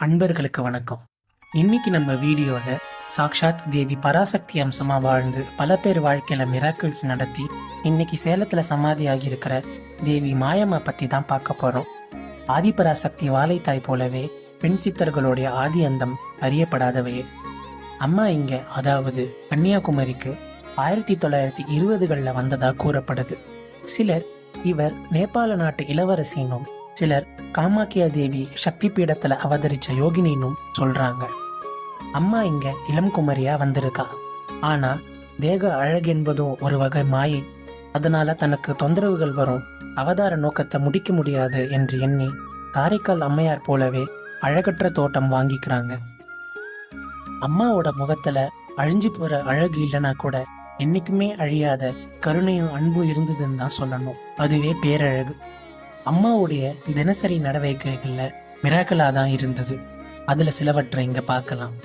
அன்பர்களுக்கு வணக்கம். இன்னைக்கு நம்ம வீடியோல சாக்ஷாத் தேவி பராசக்தி அம்சமா வாழ்ந்து பல பேர் வாழ்க்கையில மிராக்கிள்ஸ் நடத்தி இன்னைக்கு சேலத்துல சமாதி ஆகியிருக்கிற தேவி மாயம்மா பத்தி தான் பார்க்க போறோம். ஆதிபராசக்தி வாழைத்தாய் போலவே பெண் சித்தர்களுடைய ஆதி அந்தம் அறியப்படாதவையே. அம்மா இங்க, அதாவது கன்னியாகுமரிக்கு 1920களில் வந்ததா கூறப்படுது. சிலர் இவர் நேபாள நாட்டு இளவரசினும், சிலர் காமாக்கியா தேவி சக்தி பீடத்துல அவதரிச்ச யோகினினும் சொல்றாங்க. அம்மா இங்க இளம் குமரியா வந்திருக்கா. ஆனா தேக அழகென்பதோ ஒரு வகை மாயை. அதனால தனக்கு தொந்தரவுகள் வரும், அவதார நோக்கத்தை முடிக்க முடியாது என்று எண்ணி காரைக்கால் அம்மையார் போலவே அழகற்ற தோட்டம் வாங்கிக்கிறாங்க. அம்மாவோட முகத்துல அழிஞ்சு போற அழகு இல்லைன்னா கூட என்னைக்குமே அழியாத கருணையும் அன்பும் இருந்ததுன்னு தான் சொல்லணும். அதுவே பேரழகு. அம்மாவுடைய தினசரி நடவடிக்கைகள்ல மிராக்கலா தான் இருந்தது. அதுல சிலவற்றை இங்க பார்க்கலாம்.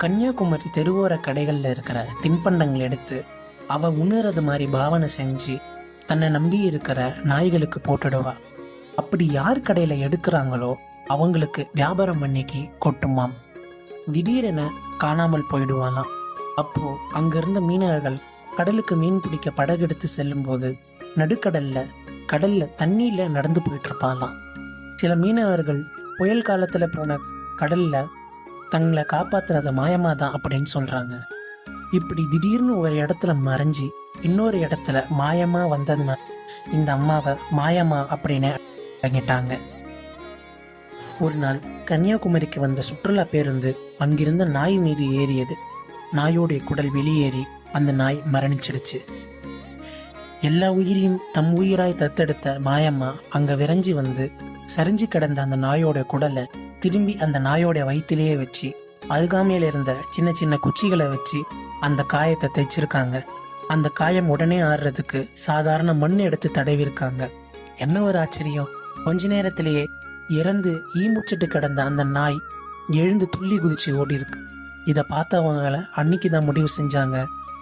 கன்னியாகுமரி தெருவோர கடைகள்ல இருக்கிற தின்பண்டங்கள் எடுத்து அவ உணர்றது மாதிரி பாவனை செஞ்சு தன்னை நம்பி இருக்கிற நாய்களுக்கு போட்டுடுவா. அப்படி யார் கடையில எடுக்கிறாங்களோ அவங்களுக்கு வியாபாரம் பண்ணிக்கு கொட்டுமாம். திடீரென காணாமல் போயிடுவாளாம். அப்போ அங்கிருந்த மீனவர்கள் கடலுக்கு மீன் பிடிக்க படகெடுத்து செல்லும் போது கடல்ல தண்ணியில நடந்து போயிட்டு இருப்பாங்களாம். சில மீனவர்கள் புயல் காலத்துல போன கடல்ல தங்களை காப்பாத்துறத மாயமா தான் அப்படின்னு சொல்றாங்க. இப்படி திடீர்னு ஒரு இடத்துல மறைஞ்சி இன்னொரு இடத்துல மாயமா வந்ததுன்னா இந்த அம்மாவை மாயமா அப்படின்னு அடங்கிட்டாங்க. ஒரு நாள் கன்னியாகுமரிக்கு வந்த சுற்றுலா பேருந்து அங்கிருந்த நாய் மீது ஏறியது. நாயோடைய குடல் வெளியேறி அந்த நாய் மரணிச்சிடுச்சு. எல்லா உயிரையும் தம் உயிராய் தத்தெடுத்த மாயம்மா அங்க விரைஞ்சி வந்து சரிஞ்சு கிடந்த அந்த நாயோட குடலை திரும்பி அந்த நாயோட வயிற்றிலேயே வச்சு அருகாமையில இருந்த சின்ன சின்ன குச்சிகளை வச்சு அந்த காயத்தை தைச்சிருக்காங்க. அந்த காயம் உடனே ஆடுறதுக்கு சாதாரண மண் எடுத்து தடவிருக்காங்க. என்ன ஒரு ஆச்சரியம்! கொஞ்ச நேரத்திலேயே இறந்து ஈமுச்சிட்டு கிடந்த அந்த நாய் எழுந்து துள்ளி குதிச்சு ஓடி இருக்கு. இதை பார்த்தவங்களை அன்னைக்கு தான் முடிவு செஞ்சாங்க,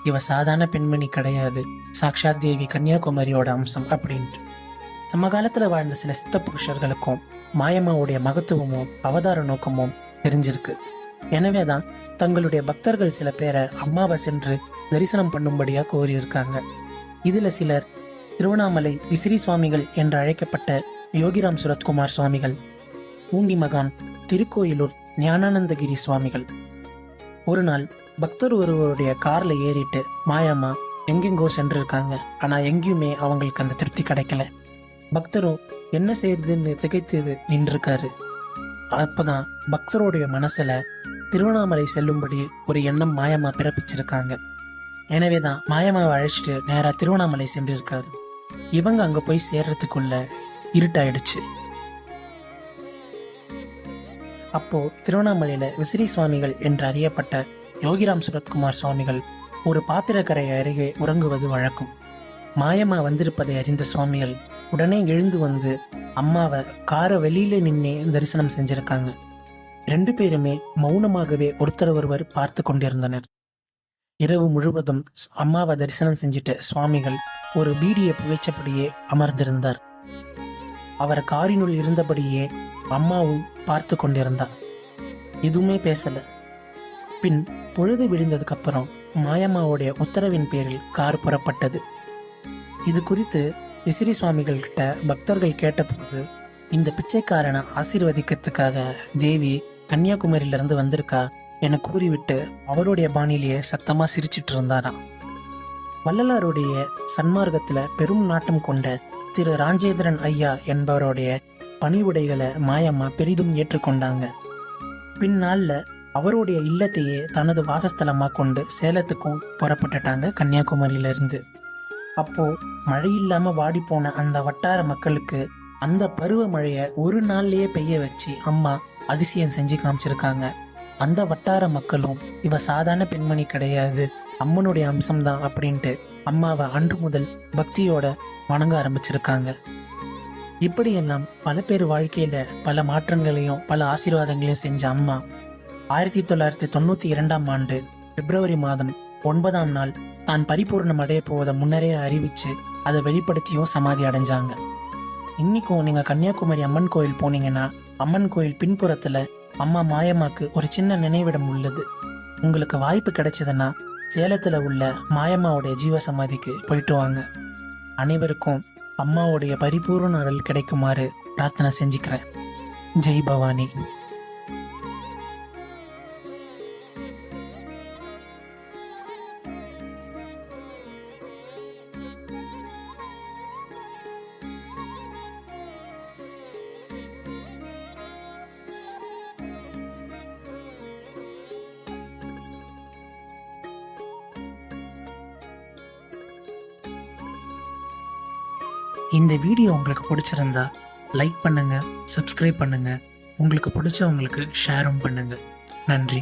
இவ சாதாரண பெண்மணி கிடையாது, சாக்ஷாத் தேவி கன்னியாகுமரியோட அம்சம் அப்படின்ட்டு. சமகாலத்துல வாழ்ந்த சில சித்த புருஷர்களுக்கும் மாயம்மாவுடைய மகத்துவமும் அவதார நோக்கமும் தெரிஞ்சிருக்கு. எனவேதான் தங்களுடைய பக்தர்கள் சில பேரை அம்மாவை சென்று தரிசனம் பண்ணும்படியா கோரியிருக்காங்க. இதுல சிலர் திருவண்ணாமலை விசிறி சுவாமிகள் என்று அழைக்கப்பட்ட யோகிராம் சுரத்குமார் சுவாமிகள், பூண்டி மகான் திருக்கோயிலூர் ஞானானந்தகிரி சுவாமிகள். ஒரு நாள் பக்தர் ஒருவருடைய கார்ல ஏறிட்டு மாயம்மா எங்கெங்கோ சென்றிருக்காங்க. ஆனா எங்கேயுமே அவங்களுக்கு அந்த திருப்தி கிடைக்கல. பக்தரும் என்ன செய்யறதுன்னு திகைத்து நின்றுருக்காரு. அப்பதான் பக்தருடைய மனசுல திருவண்ணாமலை செல்லும்படி ஒரு எண்ணம் மாயம்மா பிறப்பிச்சிருக்காங்க. எனவேதான் மாயம்மாவை அழைச்சிட்டு நேரா திருவண்ணாமலை சென்றிருக்காரு. இவங்க அங்க போய் சேர்றதுக்குள்ள இருட்டாயிடுச்சு. அப்போ திருவண்ணாமலையில விசிறி சுவாமிகள் என்று அறியப்பட்ட யோகிராம் சுரத்குமார் சுவாமிகள் ஒரு பாத்திரக்கரை அருகே உறங்குவது வழக்கம். மாயம்மா வந்திருப்பதை அறிந்த சுவாமிகள் உடனே எழுந்து வந்து அம்மாவை காரை வெளியில நின்னே தரிசனம் செஞ்சிருக்காங்க. 2 பேருமே மௌனமாகவே ஒருத்தர் ஒருவர் பார்த்து கொண்டிருந்தனர். இரவு முழுவதும் அம்மாவை தரிசனம் செஞ்சுட்டு சுவாமிகள் ஒரு பீடியை புகைச்சபடியே அமர்ந்திருந்தார். அவர் காரினுள் இருந்தபடியே அம்மாவும் பார்த்து கொண்டிருந்தார். எதுவுமே பேசல. பின் பொழுது விடிந்ததுக்கு அப்புறம் மாயம்மாவுடைய உத்தரவின் பேரில் கார் புறப்பட்டது. இது குறித்து விசிறி சுவாமிகள் கிட்ட பக்தர்கள் கேட்டபோது, இந்த பிச்சைக்காரனை ஆசீர்வதிக்கிறதுக்காக தேவி கன்னியாகுமரியிலிருந்து வந்திருக்கா என கூறிவிட்டு அவருடைய பாணியிலேயே சத்தமா சிரிச்சிட்டு இருந்தாராம். வள்ளலாருடைய சன்மார்க்கத்துல பெரும் நாட்டம் கொண்ட திரு ராஜேந்திரன் ஐயா என்பவருடைய பணிவுடைகளை மாயம்மா பெரிதும் ஏற்றுக்கொண்டாங்க. பின்னால அவருடைய இல்லத்தையே தனது வாசஸ்தலமா கொண்டு சேலத்துக்கும் புறப்பட்டுட்டாங்க கன்னியாகுமரியிலிருந்து. அப்போ மழை இல்லாம வாடி போன அந்த வட்டார மக்களுக்கு அந்த பருவ மழையை ஒரு நாள்லயே பெய்ய வச்சு அம்மா அதிசயம் செஞ்சு காமிச்சிருக்காங்க. அந்த வட்டார மக்களும் இவ சாதாரண பெண்மணி கிடையாது, அம்மனுடைய அம்சம்தான் அப்படின்ட்டு அம்மாவை அன்று முதல் பக்தியோட வணங்க ஆரம்பிச்சிருக்காங்க. இப்படியெல்லாம் பல பேர் வாழ்க்கையில பல மாற்றங்களையும் பல ஆசீர்வாதங்களையும் செஞ்ச அம்மா 1992ஆம் ஆண்டு பிப்ரவரி மாதம் 9ஆம் நாள் தான் பரிபூர்ணம் அடைய போவதை முன்னரே அறிவிச்சு அதை வெளிப்படுத்தியும் சமாதி அடைஞ்சாங்க. இன்னைக்கும் நீங்க கன்னியாகுமரி அம்மன் கோயில் போனீங்கன்னா அம்மன் கோயில் பின்புறத்துல அம்மா மாயம்மாக்கு ஒரு சின்ன நினைவிடம் உள்ளது. உங்களுக்கு வாய்ப்பு கிடைச்சதுன்னா சேலத்தில் உள்ள மாயம்மாவுடைய ஜீவசமாதிக்கு போயிட்டு வாங்க. அனைவருக்கும் அம்மாவுடைய பரிபூர்ண அருள் கிடைக்குமாறு பிரார்த்தனை செஞ்சுக்கிறேன். ஜெய் பவானி. இந்த வீடியோ உங்களுக்கு பிடிச்சிருந்தா லைக் பண்ணுங்க, சப்ஸ்கிரைப் பண்ணுங்க, உங்களுக்கு பிடிச்சவங்களுக்கு ஷேரும் பண்ணுங்க. நன்றி.